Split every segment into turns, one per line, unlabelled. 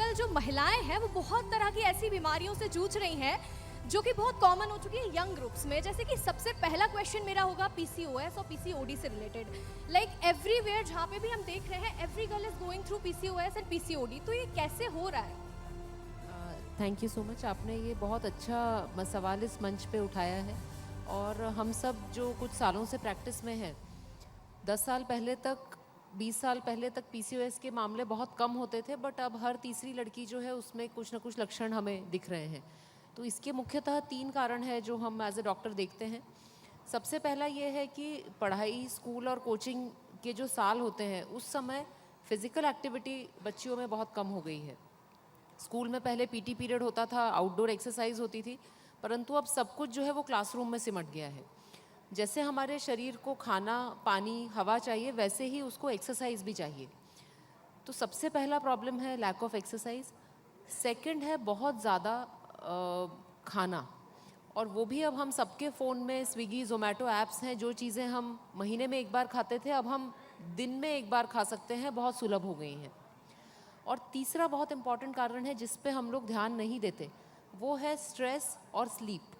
आजकल जो महिलाएं हैं वो बहुत तरह की ऐसी बीमारियों से जूझ रही हैं जो कि बहुत कॉमन हो चुकी है यंग ग्रुप्स में। जैसे कि सबसे पहला क्वेश्चन मेरा होगा पीसीओएस और पीसीओडी से रिलेटेड। लाइक एवरीवेयर जहाँ पे भी हम देख रहे हैं every girl is going through PCOS and PCOD, तो ये कैसे हो रहा है?
थैंक यू सो मच, आपने ये बहुत अच्छा सवाल इस मंच पे उठाया है। और हम सब जो कुछ सालों से प्रैक्टिस में हैं, 10 साल पहले तक 20 साल पहले तक पीसीओएस के मामले बहुत कम होते थे, बट अब हर तीसरी लड़की जो है उसमें कुछ ना कुछ लक्षण हमें दिख रहे हैं। तो इसके मुख्यतः 3 कारण हैं जो हम एज ए डॉक्टर देखते हैं। सबसे पहला ये है कि पढ़ाई, स्कूल और कोचिंग के जो साल होते हैं उस समय फिज़िकल एक्टिविटी बच्चियों में बहुत कम हो गई है। स्कूल में पहले पीटी पीरियड होता था, आउटडोर एक्सरसाइज होती थी, परंतु अब सब कुछ जो है वो क्लासरूम में सिमट गया है। जैसे हमारे शरीर को खाना, पानी, हवा चाहिए, वैसे ही उसको एक्सरसाइज भी चाहिए। तो सबसे पहला प्रॉब्लम है लैक ऑफ एक्सरसाइज। सेकंड है बहुत ज़्यादा खाना, और वो भी अब हम सबके फ़ोन में स्विगी, ज़ोमैटो ऐप्स हैं। जो चीज़ें हम महीने में एक बार खाते थे अब हम दिन में एक बार खा सकते हैं, बहुत सुलभ हो गई हैं। और तीसरा बहुत इम्पॉर्टेंट कारण है जिस पे हम लोग ध्यान नहीं देते, वो है स्ट्रेस और स्लीप।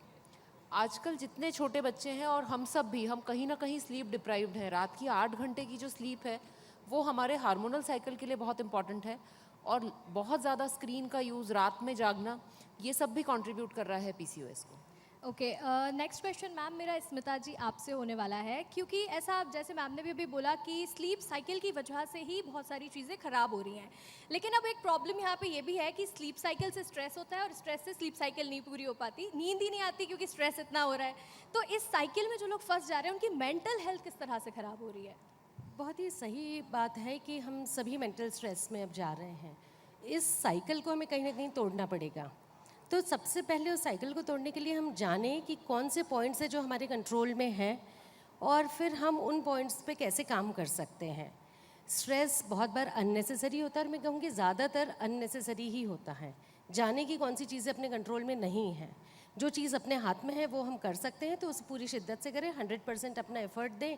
आजकल जितने छोटे बच्चे हैं और हम सब भी, हम कहीं ना कहीं स्लीप डिप्राइव्ड हैं। रात की 8 घंटे की जो स्लीप है वो हमारे हार्मोनल साइकिल के लिए बहुत इंपॉर्टेंट है, और बहुत ज़्यादा स्क्रीन का यूज़, रात में जागना, ये सब भी कंट्रीब्यूट कर रहा है पीसीओएस को।
ओके, नेक्स्ट क्वेश्चन मैम मेरा स्मिता जी आपसे होने वाला है, क्योंकि ऐसा जैसे मैम ने भी अभी बोला कि स्लीप साइकिल की वजह से ही बहुत सारी चीज़ें ख़राब हो रही हैं। लेकिन अब एक प्रॉब्लम यहाँ पे ये भी है कि स्लीप साइकिल से स्ट्रेस होता है और स्ट्रेस से स्लीप साइकिल नहीं पूरी हो पाती, नींद ही नहीं आती क्योंकि स्ट्रेस इतना हो रहा है। तो इस साइकिल में जो लोग फंस जा रहे हैं उनकी मेंटल हेल्थ किस तरह से ख़राब हो रही है?
बहुत ही सही बात है कि हम सभी मेंटल स्ट्रेस में अब जा रहे हैं। इस साइकिल को हमें कहीं ना कहीं तोड़ना पड़ेगा। तो सबसे पहले उस साइकिल को तोड़ने के लिए हम जानें कि कौन से पॉइंट्स हैं जो हमारे कंट्रोल में हैं, और फिर हम उन पॉइंट्स पे कैसे काम कर सकते हैं। स्ट्रेस बहुत बार अननेसेसरी होता है, और मैं कहूँगी ज़्यादातर अननेसेसरी ही होता है। जाने की कौन सी चीज़ें अपने कंट्रोल में नहीं हैं, जो चीज़ अपने हाथ में है वो हम कर सकते हैं तो उसे पूरी शिद्दत से करें, 100% अपना एफर्ट दें,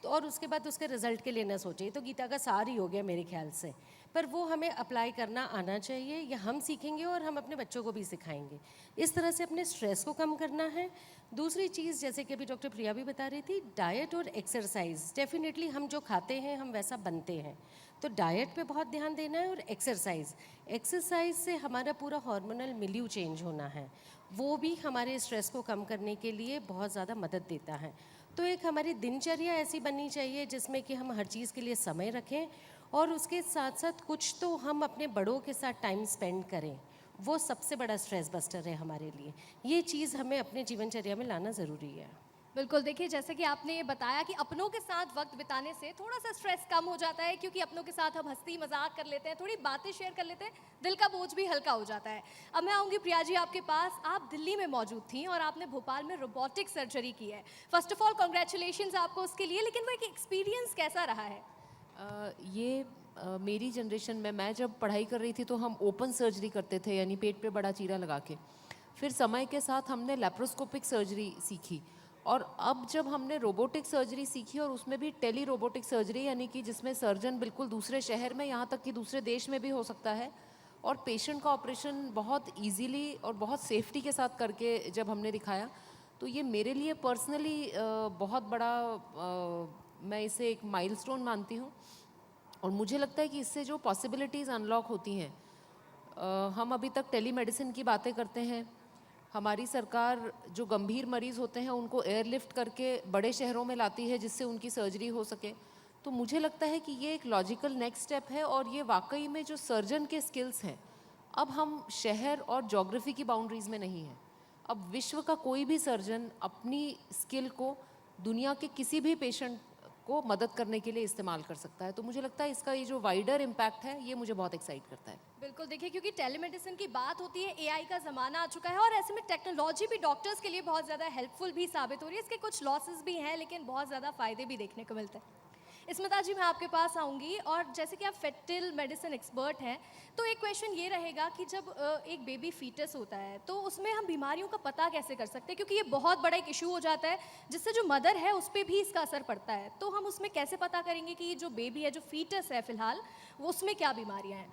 तो और उसके बाद उसके रिजल्ट के लिए ना सोचें। तो गीता का सार ही हो गया मेरे ख्याल से, पर वो हमें अप्लाई करना आना चाहिए, या हम सीखेंगे और हम अपने बच्चों को भी सिखाएंगे। इस तरह से अपने स्ट्रेस को कम करना है। दूसरी चीज़, जैसे कि अभी डॉक्टर प्रिया भी बता रही थी, डाइट और एक्सरसाइज। डेफिनेटली हम जो खाते हैं हम वैसा बनते हैं, तो डाइट पे बहुत ध्यान देना है। और एक्सरसाइज से हमारा पूरा हार्मोनल मिल्यू चेंज होना है, वो भी हमारे स्ट्रेस को कम करने के लिए बहुत ज़्यादा मदद देता है। तो एक हमारी दिनचर्या ऐसी बननी चाहिए जिसमें कि हम हर चीज़ के लिए समय रखें, और उसके साथ साथ कुछ तो हम अपने बड़ों के साथ टाइम स्पेंड करें। वो सबसे बड़ा स्ट्रेस बस्टर है हमारे लिए। ये चीज़ हमें अपने जीवनचर्या में लाना ज़रूरी है।
बिल्कुल, देखिए जैसे कि आपने ये बताया कि अपनों के साथ वक्त बिताने से थोड़ा सा स्ट्रेस कम हो जाता है, क्योंकि अपनों के साथ हम हंसी मजाक कर लेते हैं, थोड़ी बातें शेयर कर लेते हैं, दिल का बोझ भी हल्का हो जाता है। अब मैं आऊँगी प्रिया जी आपके पास। आप दिल्ली में मौजूद थी और आपने भोपाल में रोबोटिक सर्जरी की है। फर्स्ट ऑफ ऑल कॉन्ग्रेचुलेशन आपको उसके लिए, लेकिन वो एक एक्सपीरियंस कैसा रहा है?
मेरी जनरेशन में, मैं जब पढ़ाई कर रही थी तो हम ओपन सर्जरी करते थे, यानी पेट पे बड़ा चीरा लगा के। फिर समय के साथ हमने लैप्रोस्कोपिक सर्जरी सीखी, और अब जब हमने रोबोटिक सर्जरी सीखी, और उसमें भी टेली रोबोटिक सर्जरी, यानी कि जिसमें सर्जन बिल्कुल दूसरे शहर में, यहाँ तक कि दूसरे देश में भी हो सकता है, और पेशेंट का ऑपरेशन बहुत इजीली और बहुत सेफ्टी के साथ करके जब हमने दिखाया, तो ये मेरे लिए पर्सनली बहुत बड़ा, मैं इसे एक माइलस्टोन मानती हूँ। और मुझे लगता है कि इससे जो पॉसिबिलिटीज़ अनलॉक होती हैं, हम अभी तक टेलीमेडिसिन की बातें करते हैं। हमारी सरकार जो गंभीर मरीज़ होते हैं उनको एयरलिफ्ट करके बड़े शहरों में लाती है जिससे उनकी सर्जरी हो सके। तो मुझे लगता है कि ये एक लॉजिकल नेक्स्ट स्टेप है, और ये वाकई में जो सर्जन के स्किल्स हैं, अब हम शहर और ज्योग्राफी की बाउंड्रीज़ में नहीं हैं। अब विश्व का कोई भी सर्जन अपनी स्किल को दुनिया के किसी भी पेशेंट को मदद करने के लिए इस्तेमाल कर सकता है। तो मुझे लगता है इसका ये जो वाइडर इम्पैक्ट है, ये मुझे बहुत एक्साइट करता है।
बिल्कुल, देखिए क्योंकि टेलीमेडिसिन की बात होती है, एआई का ज़माना आ चुका है, और ऐसे में टेक्नोलॉजी भी डॉक्टर्स के लिए बहुत ज़्यादा हेल्पफुल भी साबित हो रही है। इसके कुछ लॉसेस भी हैं, लेकिन बहुत ज़्यादा फ़ायदे भी देखने को मिलते हैं। स्मिता जी मैं आपके पास आऊँगी, और जैसे कि आप फेटल मेडिसिन एक्सपर्ट हैं, तो एक क्वेश्चन ये रहेगा कि जब एक बेबी फीटस होता है तो उसमें हम बीमारियों का पता कैसे कर सकते हैं, क्योंकि ये बहुत बड़ा एक इशू हो जाता है जिससे जो मदर है उस पर भी इसका असर पड़ता है। तो हम उसमें कैसे पता करेंगे कि ये जो बेबी है, जो फीटस है फिलहाल, वो उसमें क्या बीमारियाँ हैं?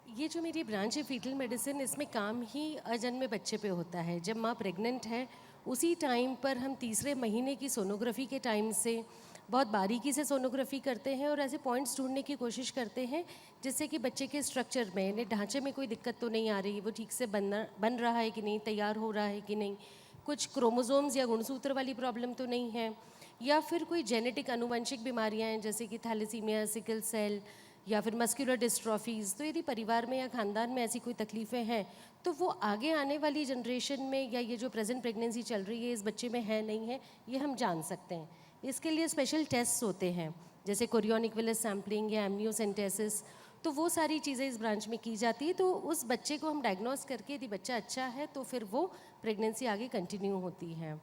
ये जो मेरी ब्रांच है फीटल मेडिसिन, इसमें काम ही अजन्मे बच्चे पे होता है। जब माँ प्रेग्नेंट है उसी टाइम पर हम तीसरे महीने की सोनोग्राफी के टाइम से बहुत बारीकी से सोनोग्राफी करते हैं और ऐसे पॉइंट्स ढूंढने की कोशिश करते हैं जिससे कि बच्चे के स्ट्रक्चर में, यानी ढांचे में कोई दिक्कत तो नहीं आ रही, वो ठीक से बन रहा है कि नहीं, तैयार हो रहा है कि नहीं, कुछ क्रोमोसोम्स या गुणसूत्र वाली प्रॉब्लम तो नहीं है, या फिर कोई जेनेटिक आनुवंशिक बीमारियां हैं जैसे कि थैलेसीमिया, सिकल सेल या फिर मस्कुलर डिस्ट्रॉफीज़। तो यदि परिवार में या ख़ानदान में ऐसी कोई तकलीफ़ें हैं तो वो आगे आने वाली जनरेशन में या ये जो प्रेजेंट प्रेगनेंसी चल रही है इस बच्चे में है नहीं है, ये हम जान सकते हैं। इसके लिए स्पेशल टेस्ट होते हैं जैसे कोरियोनिक विलिस सैम्पलिंग या एमनियोसेंटेसिस। तो वो सारी चीज़ें इस ब्रांच में की जाती है। तो उस बच्चे को हम डायग्नोस करके यदि बच्चा अच्छा है तो फिर वो प्रेगनेंसी आगे कंटिन्यू होती है।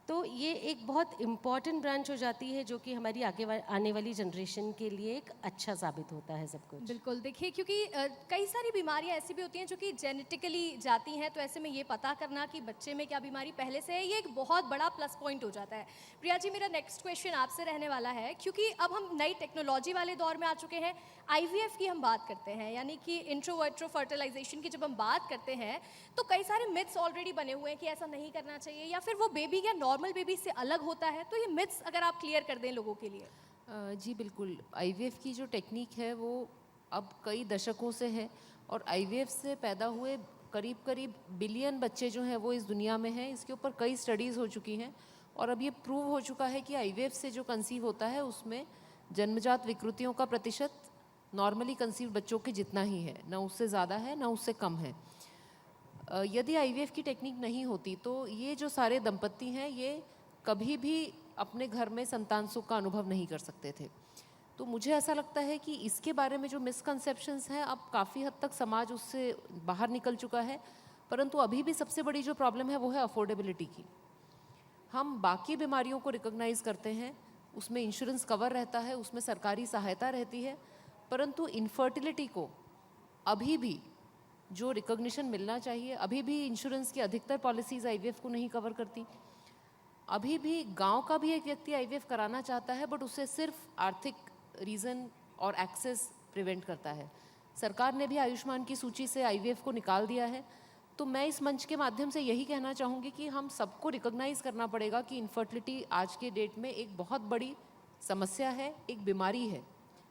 तो ये एक बहुत इम्पॉर्टेंट ब्रांच हो जाती है जो कि हमारी आने वाली जनरेशन के लिए एक अच्छा साबित होता है सब कुछ।
बिल्कुल, देखिए क्योंकि कई सारी बीमारियां ऐसी भी होती हैं जो कि जेनेटिकली जाती हैं, तो ऐसे में ये पता करना कि बच्चे में क्या बीमारी पहले से है, ये एक बहुत बड़ा प्लस पॉइंट हो जाता है। प्रिया जी, मेरा नेक्स्ट क्वेश्चन आपसे रहने वाला है, क्योंकि अब हम नई टेक्नोलॉजी वाले दौर में आ चुके हैं। आईवीएफ की हम बात करते हैं, यानी कि इंट्रोवर्ट्रो फर्टिलाइजेशन की जब हम बात करते हैं तो कई सारे मिथ्स ऑलरेडी बने हुए हैं कि ऐसा नहीं करना चाहिए, या फिर वो बेबी या नॉर्मल बेबी से अलग होता है। तो ये मिथ्स अगर आप क्लियर कर दें लोगों के लिए।
जी बिल्कुल, आईवीएफ की जो टेक्निक है वो अब कई दशकों से है और आईवीएफ से पैदा हुए करीब करीब बिलियन बच्चे जो हैं वो इस दुनिया में हैं। इसके ऊपर कई स्टडीज़ हो चुकी हैं और अब ये प्रूव हो चुका है कि आईवीएफ से जो कंसीव होता है उसमें जन्मजात विकृतियों का प्रतिशत नॉर्मली कंसीव बच्चों के जितना ही है, ना उससे ज़्यादा है ना उससे कम है। यदि आईवीएफ की टेक्निक नहीं होती तो ये जो सारे दंपत्ति हैं ये कभी भी अपने घर में संतान सुख का अनुभव नहीं कर सकते थे। तो मुझे ऐसा लगता है कि इसके बारे में जो मिसकंसेप्शंस हैं अब काफ़ी हद तक समाज उससे बाहर निकल चुका है, परंतु अभी भी सबसे बड़ी जो प्रॉब्लम है वो है अफोर्डेबिलिटी की। हम बाकी बीमारियों को रिकॉग्नाइज करते हैं, उसमें इंश्योरेंस कवर रहता है, उसमें सरकारी सहायता रहती है, परंतु इनफर्टिलिटी को अभी भी जो रिकॉग्निशन मिलना चाहिए, अभी भी इंश्योरेंस की अधिकतर पॉलिसीज़ आईवीएफ को नहीं कवर करती। अभी भी गांव का भी एक व्यक्ति आईवीएफ कराना चाहता है बट उससे सिर्फ आर्थिक रीज़न और एक्सेस प्रिवेंट करता है। सरकार ने भी आयुष्मान की सूची से आईवीएफ को निकाल दिया है। तो मैं इस मंच के माध्यम से यही कहना चाहूँगी कि हम सबको रिकॉग्नाइज़ करना पड़ेगा कि इनफर्टिलिटी आज के डेट में एक बहुत बड़ी समस्या है, एक बीमारी है,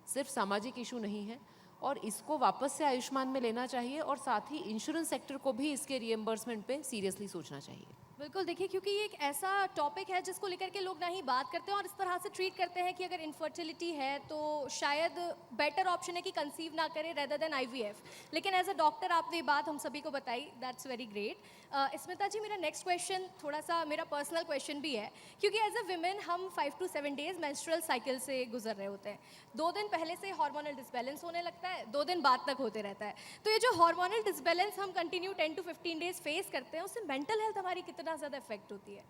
सिर्फ सामाजिक इशू नहीं है और इसको वापस से आयुष्मान में लेना चाहिए और साथ ही इंश्योरेंस सेक्टर को भी इसके रिएम्बर्समेंट पे सीरियसली सोचना चाहिए।
बिल्कुल, देखिए क्योंकि ये एक ऐसा टॉपिक है जिसको लेकर के लोग ना ही बात करते हैं और इस तरह से ट्रीट करते हैं कि अगर इनफर्टिलिटी है तो शायद बेटर ऑप्शन है कि कंसीव ना करें रेदर देन आईवीएफ। लेकिन एज अ डॉक्टर आपने ये बात हम सभी को बताई, दैट्स वेरी ग्रेट। स्मिता जी, मेरा नेक्स्ट क्वेश्चन थोड़ा सा मेरा पर्सनल क्वेश्चन भी है, क्योंकि एज अ विमेन हम 5 to 7 डेज मेंस्ट्रुअल साइकिल से गुजर रहे होते हैं। 2 दिन पहले से हार्मोनल डिसबैलेंस होने लगता है, 2 दिन बाद तक होते रहता है। तो ये जो हार्मोनल डिसबैलेंस हम कंटिन्यू 10 to 15 डेज फेस करते हैं, उससे मेंटल हेल्थ हमारी कितना ज़्यादा इफेक्ट होती है?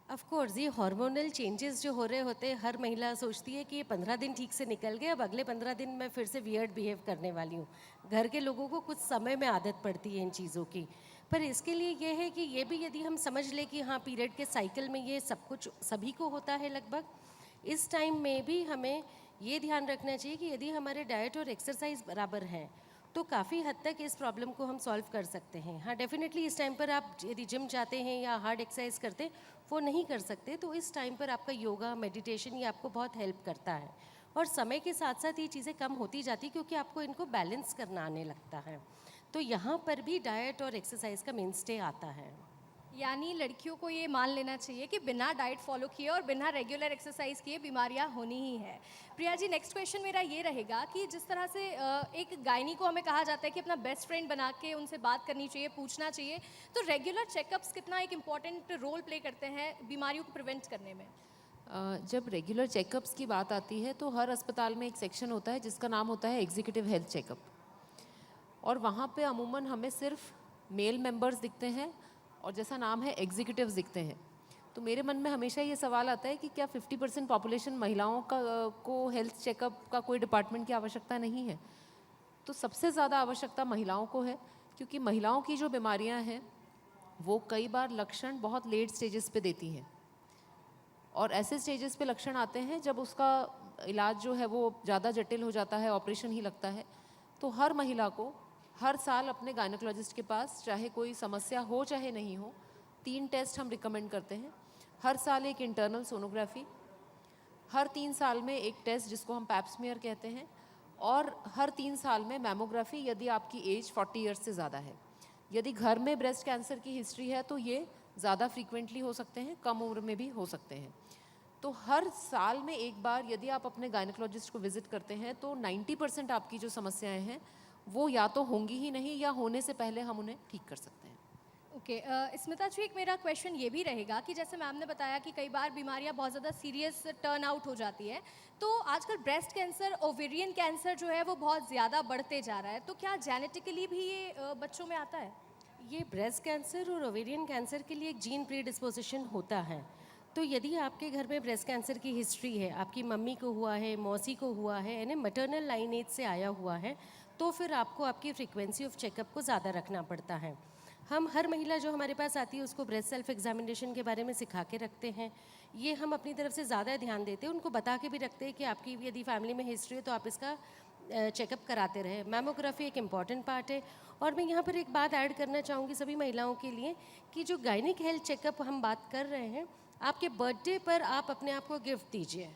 ऑफ कोर्स, ये हार्मोनल चेंजेस जो हो रहे होते हैं, हर महिला सोचती है कि ये 15 दिन ठीक से निकल गए, अब अगले 15 दिन मैं फिर से वियर्ड बिहेव करने वाली हूँ। घर के लोगों को कुछ समय में आदत पड़ती है इन चीज़ों की, पर इसके लिए ये है कि ये भी यदि हम समझ लें कि हाँ, पीरियड के साइकिल में ये सब कुछ सभी को होता है लगभग, इस टाइम में भी हमें ये ध्यान रखना चाहिए कि यदि हमारे डाइट और एक्सरसाइज बराबर हैं तो काफ़ी हद तक इस प्रॉब्लम को हम सॉल्व कर सकते हैं। हाँ, डेफिनेटली इस टाइम पर आप यदि जिम जाते हैं या हार्ड एक्सरसाइज करते हैं वो नहीं कर सकते, तो इस टाइम पर आपका योगा, मेडिटेशन ये आपको बहुत हेल्प करता है और समय के साथ साथ ये चीज़ें कम होती जाती क्योंकि आपको इनको बैलेंस करना आने लगता है। तो यहाँ पर भी डाइट और एक्सरसाइज का मेन स्टे आता है।
यानी लड़कियों को ये मान लेना चाहिए कि बिना डाइट फॉलो किए और बिना रेगुलर एक्सरसाइज किए बीमारियां होनी ही है। प्रिया जी, नेक्स्ट क्वेश्चन मेरा ये रहेगा कि जिस तरह से एक गायनी को हमें कहा जाता है कि अपना बेस्ट फ्रेंड बना के उनसे बात करनी चाहिए, पूछना चाहिए, तो रेगुलर चेकअप्स कितना एक इम्पॉर्टेंट रोल प्ले करते हैं बीमारियों को प्रिवेंट करने में?
जब रेगुलर चेकअप्स की बात आती है तो हर अस्पताल में एक सेक्शन होता है जिसका नाम होता है एग्जीक्यूटिव हेल्थ चेकअप और वहाँ पे अमूमन हमें सिर्फ मेल मेंबर्स दिखते हैं और जैसा नाम है एग्जीक्यूटिव्स दिखते हैं। तो मेरे मन में हमेशा ये सवाल आता है कि क्या 50% पॉपुलेशन महिलाओं को हेल्थ चेकअप का कोई डिपार्टमेंट की आवश्यकता नहीं है? तो सबसे ज़्यादा आवश्यकता महिलाओं को है क्योंकि महिलाओं की जो बीमारियां हैं वो कई बार लक्षण बहुत लेट स्टेजेस पे देती हैं और ऐसे स्टेजेस पे लक्षण आते हैं जब उसका इलाज जो है वो ज़्यादा जटिल हो जाता है, ऑपरेशन ही लगता है। तो हर महिला को हर साल अपने गायनोकोलॉजिस्ट के पास, चाहे कोई समस्या हो चाहे नहीं हो, 3 टेस्ट हम रिकमेंड करते हैं। हर साल एक इंटरनल सोनोग्राफी, हर 3 साल में एक टेस्ट जिसको हम पैप्समियर कहते हैं, और हर 3 साल में मैमोग्राफी यदि आपकी एज 40 ईयर्स से ज़्यादा है। यदि घर में ब्रेस्ट कैंसर की हिस्ट्री है तो ये ज़्यादा फ्रीक्वेंटली हो सकते हैं, कम उम्र में भी हो सकते हैं। तो हर साल में एक बार यदि आप अपने गायनोकोलॉजिस्ट को विजिट करते हैं तो 90% आपकी जो समस्याएं हैं वो या तो होंगी ही नहीं या होने से पहले हम उन्हें ठीक कर सकते हैं।
ओके स्मिता जी, एक मेरा क्वेश्चन ये भी रहेगा कि जैसे मैम ने बताया कि कई बार बीमारियां बहुत ज़्यादा सीरियस टर्न आउट हो जाती है, तो आजकल ब्रेस्ट कैंसर, ओवेरियन कैंसर जो है वो बहुत ज़्यादा बढ़ते जा रहा है, तो क्या जेनेटिकली भी ये बच्चों में आता है?
ये ब्रेस्ट कैंसर और ओवेरियन कैंसर के लिए एक जीन प्रीडिस्पोजिशन होता है। तो यदि आपके घर में ब्रेस्ट कैंसर की हिस्ट्री है, आपकी मम्मी को हुआ है, मौसी को हुआ है, यानी मैटरनल लाइनेज से आया हुआ है, तो फिर आपको आपकी फ्रीक्वेंसी ऑफ चेकअप को ज़्यादा रखना पड़ता है। हम हर महिला जो हमारे पास आती है उसको ब्रेस्ट सेल्फ एग्जामिनेशन के बारे में सिखा के रखते हैं। ये हम अपनी तरफ से ज़्यादा ध्यान देते हैं, उनको बता के भी रखते हैं कि आपकी यदि फैमिली में हिस्ट्री है तो आप इसका चेकअप कराते रहे। मैमोग्राफी एक इम्पॉर्टेंट पार्ट है। और मैं यहाँ पर एक बात ऐड करना चाहूँगी सभी महिलाओं के लिए कि जो गायनिक हेल्थ चेकअप हम बात कर रहे हैं, आपके बर्थडे पर आप अपने आप को गिफ्ट दीजिए।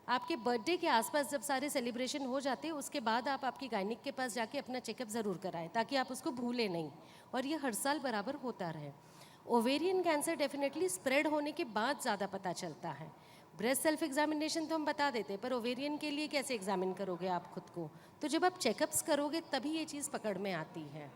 आपके बर्थडे के आसपास जब सारे सेलिब्रेशन हो जाते हैं उसके बाद आप आपकी गायनिक के पास जाके अपना चेकअप ज़रूर कराएं, ताकि आप उसको भूलें नहीं और ये हर साल बराबर होता रहे। ओवेरियन कैंसर डेफिनेटली स्प्रेड होने के बाद ज़्यादा पता चलता है। ब्रेस्ट सेल्फ एग्जामिनेशन तो हम बता देते हैं, पर ओवेरियन के लिए कैसे एग्जामिन करोगे आप खुद को? तो जब आप चेकअप्स करोगे तभी ये चीज़ पकड़ में आती है।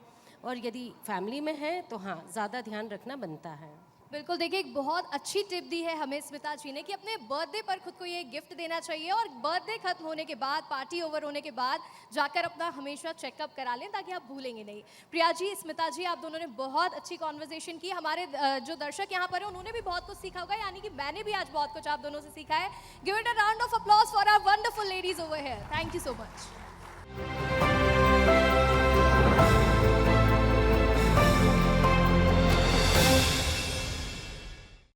और यदि फैमिली में है तो हाँ, ज़्यादा ध्यान रखना बनता है।
बिल्कुल, देखिए एक बहुत अच्छी टिप दी है हमें स्मिता जी ने कि अपने बर्थडे पर खुद को ये गिफ्ट देना चाहिए और बर्थडे खत्म होने के बाद, पार्टी ओवर होने के बाद जाकर अपना हमेशा चेकअप करा लें ताकि आप भूलेंगे नहीं। प्रिया जी, स्मिता जी, आप दोनों ने बहुत अच्छी कॉन्वर्सेशन की। हमारे जो दर्शक यहाँ पर हैं उन्होंने भी बहुत कुछ सीखा होगा, यानी कि मैंने भी आज बहुत कुछ आप दोनों से सीखा है। Give it a round of applause for our wonderful ladies over here. Thank you so much.